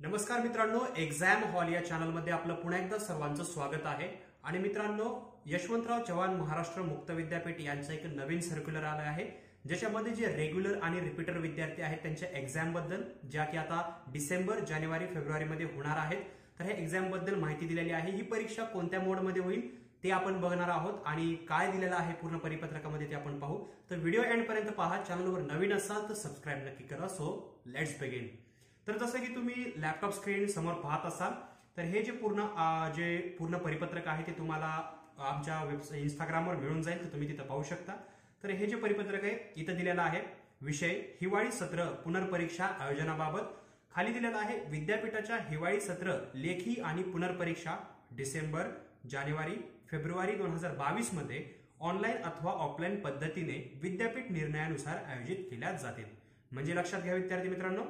नमस्कार मित्रांनो, exam hall या चॅनलमध्ये आपलं पुन्हा एकदा सर्वांचं स्वागत आहे। आणि मित्रांनो, यशवंतराव चव्हाण महाराष्ट्र मुक्त विद्यापीठ यांचा एक नवीन सर्क्युलर आला आहे, ज्याच्यामध्ये जे रेग्युलर आणि रिपीटर विद्यार्थी आहेत त्यांच्या एक्झाम बद्दल, ज्या की आता डिसेंबर, जानेवारी, फेब्रुवारी मध्ये होणार आहेत, तर हे एक्झाम बद्दल माहिती दिलेली आहे। ही परीक्षा कोणत्या मोडमध्ये होईल ते आपण बघणार आहोत आणि काय दिलेलं आहे पूर्ण परिपत्रकामध्ये ते आपण पाहू। तर व्हिडिओ एंड पर्यंत पहा। चॅनलवर नवीन असाल तर सबस्क्राइब नक्की करा। So let's begin. तर जसं की तुम्ही लॅपटॉप स्क्रीन समोर पाहत असाल, तर हे जे पूर्ण परिपत्रक आहे ते तुम्हाला आमच्या वेबसाईट इंस्टाग्रामवर मिळून जाईल, तर तुम्ही तिथं पाहू शकता। तर हे जे परिपत्रक आहे इथं दिलेलं आहे, विषय हिवाळी सत्र पुनर्परीक्षा आयोजनाबाबत। खाली दिलेलं आहे विद्यापीठाच्या हिवाळी सत्र लेखी आणि पुनर्परीक्षा डिसेंबर, जानेवारी, फेब्रुवारी 2022 मध्ये ऑनलाईन अथवा ऑफलाईन पद्धतीने विद्यापीठ निर्णयानुसार आयोजित केल्या जातील। म्हणजे लक्षात घ्या विद्यार्थी मित्रांनो,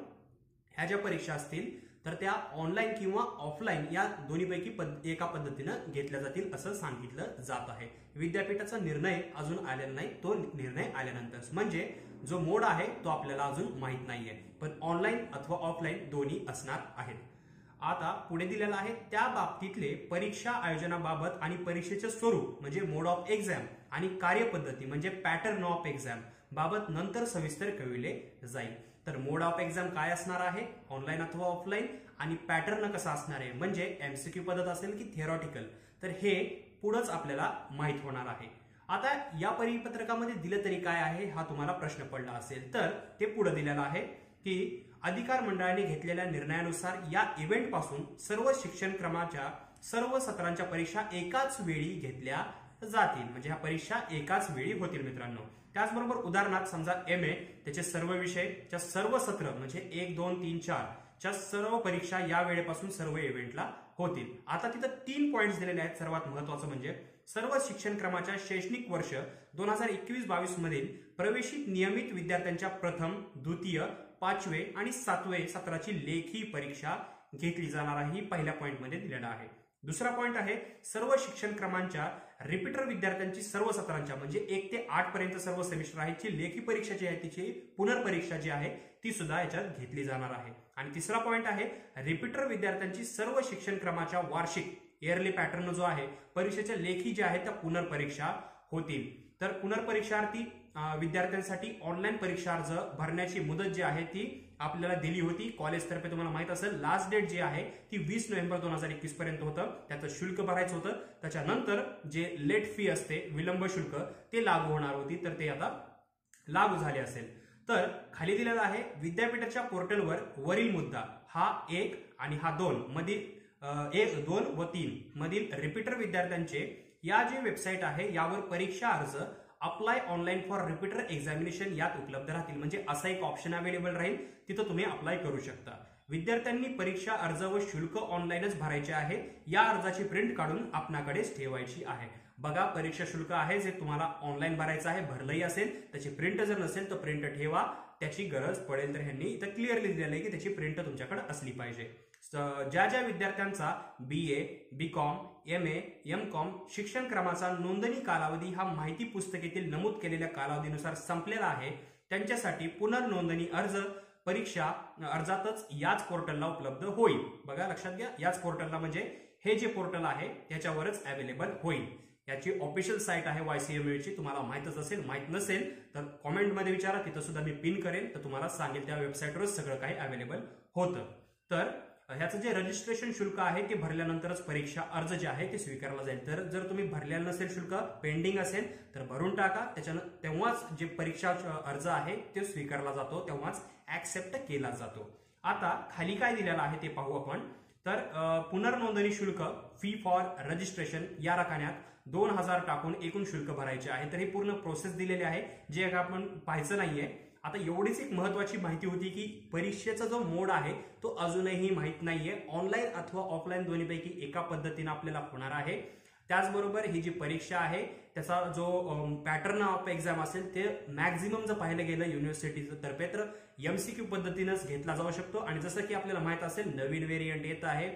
ह्या ज्या परीक्षा असतील तर त्या ऑनलाईन किंवा ऑफलाईन या दोन्हीपैकी एका पद्धतीनं घेतल्या जातील असं सांगितलं जात आहे। विद्यापीठाचा निर्णय अजून आलेला नाही, तो निर्णय आल्यानंतर, म्हणजे जो मोड आहे तो आपल्याला अजून माहित नाहीये, पण ऑनलाईन अथवा ऑफलाईन दोन्ही असणार आहेत। आता पुढे दिलेला आहे त्या बाबतीतले परीक्षा आयोजनाबाबत आणि परीक्षेचे स्वरूप म्हणजे मोड ऑफ एक्झाम आणि कार्यपद्धती म्हणजे पॅटर्न ऑफ एक्झाम बाबत नंतर सविस्तर कळविले जाईल। तर मोड ऑफ एक्झाम काय असणार आहे, ऑनलाईन अथवा ऑफलाईन, आणि पॅटर्न कसा असणार आहे म्हणजे एमसीक्यू पद्धत असेल की थिअरॉटिकल, तर हे पुढेच आपल्याला माहित होणार आहे। आता या परिपत्रकामध्ये दिलं तरी काय आहे हा तुम्हाला प्रश्न पडला असेल, तर ते पुढे दिलेलं आहे की अधिकार मंडळाने घेतलेल्या निर्णयानुसार या इव्हेंट पासून सर्व शिक्षण क्रमाच्या सर्व सत्रांच्या परीक्षा एकाच वेळी घेतल्या जातील। म्हणजे ह्या परीक्षा एकाच वेळी होतील मित्रांनो। त्याचबरोबर उदाहरणार्थ समजा MA त्याचे सर्व विषयच्या सर्व सत्र म्हणजे 1, 2, 3, 4 च्या सर्व परीक्षा या वेळेपासून सर्व इव्हेंटला होतील। आता तिथं 3 पॉइंट्स दिलेले आहेत। सर्वात महत्त्वाचं म्हणजे सर्व शिक्षण क्रमाच्या शैक्षणिक वर्ष 2021-22 मधील प्रवेशित नियमित विद्यार्थ्यांच्या प्रथम, द्वितीय, 5वे आणि 7वे सत्राची लेखी परीक्षा घेतली जाणार आहे, ही पहिल्या पॉइंट मध्ये दिलेला आहे। दुसरा पॉइंट आहे सर्व शिक्षण क्रमांच्या रिपीटर विद्यार्थ्यांची सर्व सत्रांच्या म्हणजे 1 ते 8 पर्यंत सर्व सेमिस्टर आहे ची लेखी परीक्षा जी आहे तिची पुनर्परीक्षा जी आहे ती सुद्धा याच्यात घेतली जाणार आहे। आणि तिसरा पॉइंट आहे रिपीटर विद्यार्थ्यांची सर्व शिक्षण क्रमाच्या वार्षिक इयरली पॅटर्न जो आहे परीक्षेच्या लेखी ज्या आहेत त्या पुनर्परीक्षा होतील। तर पुनर्परीक्षार्थी विद्यार्थ्यांसाठी ऑनलाईन परीक्षा अर्ज भरण्याची मुदत जी आहे ती आपल्याला दिली होती कॉलेजतर्फे। तुम्हाला माहित असेल लास्ट डेट जी आहे ती 20 नोव्हेंबर 2021 पर्यंत होतं। त्याचं शुल्क भरायचं होतं, त्याच्यानंतर जे लेट फी असते विलंब शुल्क ते लागू होणार होती, तर ते आता लागू झाले असेल। तर खाली दिलेला आहे विद्यापीठाच्या पोर्टलवर वरील मुद्दा हा 1 आणि हा 2 मधील 1, 2 व 3 मधील रिपीटर विद्यार्थ्यांचे या जे वेबसाईट आहे यावर परीक्षा अर्ज apply online for repeater examination यात उपलब्ध राहतील। म्हणजे असा एक ऑप्शन अवेलेबल राहील, तिथं तुम्ही अप्लाय करू शकता। विद्यार्थ्यांनी परीक्षा अर्ज व शुल्क ऑनलाईनच भरायचे आहे, या अर्जाची प्रिंट काढून आपणाकडेच ठेवायची आहे। बघा, परीक्षा शुल्क आहे जे तुम्हाला ऑनलाईन भरायचं आहे, भरलंही असेल, त्याची प्रिंट जर नसेल तर प्रिंट ठेवा, त्याची गरज पडेल तर ह्यांनी इथं क्लिअरली दिलेलं आहे की त्याची प्रिंट तुमच्याकडे असली पाहिजे। ज्या ज्या विद्यार्थ्यांचा BA, BCom, MA, MCom शिक्षण क्रमाचा नोंदणी कालावधी हा माहिती पुस्तिकेतील नमूद केलेल्या कालावधीनुसार संपलेला आहे, त्यांच्यासाठी पुनर्नोंदणी अर्ज परीक्षा अर्जातच याच पोर्टलला उपलब्ध होईल। बघा, लक्षात घ्या, याच पोर्टलला म्हणजे हे जे पोर्टल आहे त्याच्यावरच अवेलेबल होईल। याची ऑफिशियल साईट आहे YCMOU ची, तुम्हाला माहितच असेल, माहित नसेल तर कॉमेंटमध्ये विचारा, तिथं सुद्धा मी पिन करेन, तर तुम्हाला सांगेल त्या वेबसाईटवरच सगळं काही अवेलेबल होतं। तर ह्याचं जे रजिस्ट्रेशन शुल्क आहे ते भरल्यानंतरच परीक्षा अर्ज जे आहे ते स्वीकारला जाईल। तर जर तुम्ही भरलेलं नसेल, शुल्क पेंडिंग असेल तर भरून टाका, तेव्हाच जे परीक्षा अर्ज आहे ते स्वीकारला जातो, तेव्हाच ऍक्सेप्ट केला जातो। आता खाली काय दिलेलं आहे ते पाहू आपण। तर पुनर्नोंदणी शुल्क फी फॉर रजिस्ट्रेशन या रकान्यात 2000 टाकून एकूण शुल्क भरायचे आहे। तर ही पूर्ण प्रोसेस दिलेली आहे, जे आपण पाहायचं नाहीये। आता एवढीच एक महत्वाची माहिती होती की परीक्षेचा जो मोड आहे तो अजूनही माहित नाहीये, ऑनलाईन अथवा ऑफलाईन दोन्हीपैकी एका पद्धतीने आपल्याला होणार आहे। त्याचबरोबर ही जी परीक्षा आहे त्याचा जो पॅटर्न ऑफ एक्झाम असेल ते मॅक्झिमम जर पाहिलं गेलं युनिव्हर्सिटीच्या तर्फे तर MCQ पद्धतीनेच घेतला जाऊ शकतो। आणि जसं की आपल्याला माहित असेल नवीन व्हेरियंट येत आहे,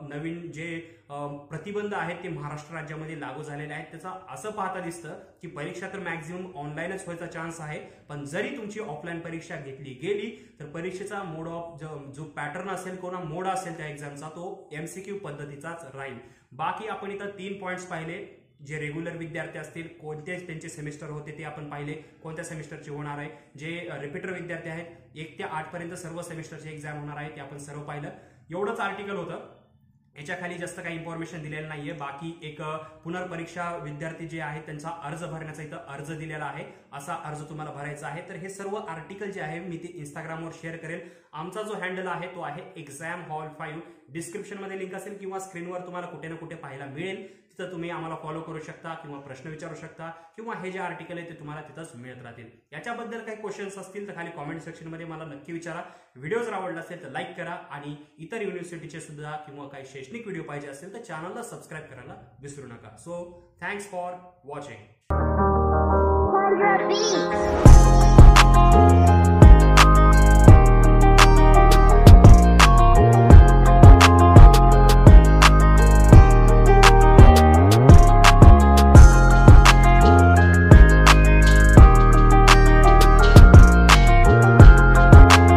नवीन जे प्रतिबंध आहेत ते महाराष्ट्र राज्यामध्ये लागू झालेले आहेत, त्याचा असं पाहता दिसतं की परीक्षा तर मॅक्झिमम ऑनलाईनच व्हायचा चान्स आहे, पण जरी तुमची ऑफलाईन परीक्षा घेतली गेली तर परीक्षेचा मोड ऑफ जो पॅटर्न असेल कोणा मोड असेल त्या एक्झामचा तो MCQ पद्धतीचाच राहील। बाकी आपण इथं 3 पॉइंट्स पाहिले, जे रेग्युलर विद्यार्थी असतील कोणते त्यांचे सेमिस्टर होते ते आपण पाहिले, कोणत्या सेमिस्टरचे होणार आहे, जे रिपीटर विद्यार्थी आहेत 1 ते 8 पर्यंत सर्व सेमिस्टरचे एक्झाम होणार आहे ते आपण सर्व पाहिलं। एवढंच आर्टिकल होतं, याच्या खाली जास्त काही इन्फॉर्मेशन दिलेलं नाहीये। बाकी एक पुनर्परीक्षा विद्यार्थी जे आहेत त्यांचा अर्ज भरण्याचा इथं अर्ज दिलेला आहे, असा अर्ज तुम्हाला भरायचा आहे। तर हे सर्व आर्टिकल जे आहे मी ते इंस्टाग्रामवर शेअर करेल। आमचा जो हँडल आहे तो आहे एक्झाम हॉल 5, डिस्क्रिप्शन मध्ये लिंक असेल किंवा स्क्रीनवर तुम्हाला कुठे ना कुठे पाहायला मिळेल, तिथं तुम्ही आम्हाला फॉलो करू शकता किंवा प्रश्न विचारू शकता किंवा हे जे आर्टिकल आहे ते तुम्हाला तिथंच मिळत राहतील। याच्याबद्दल काही क्वेश्चन्स असतील तर खाली कमेंट सेक्शन मध्ये मला नक्की विचारा। व्हिडिओ जर आवडला असेल तर लाईक करा आणि इतर युनिव्हर्सिटीचे सुद्धा किंवा काही शैक्षणिक व्हिडिओ पाहिजे असेल तर चॅनलला सबस्क्राईब करायला विसरू नका। So thanks for watching.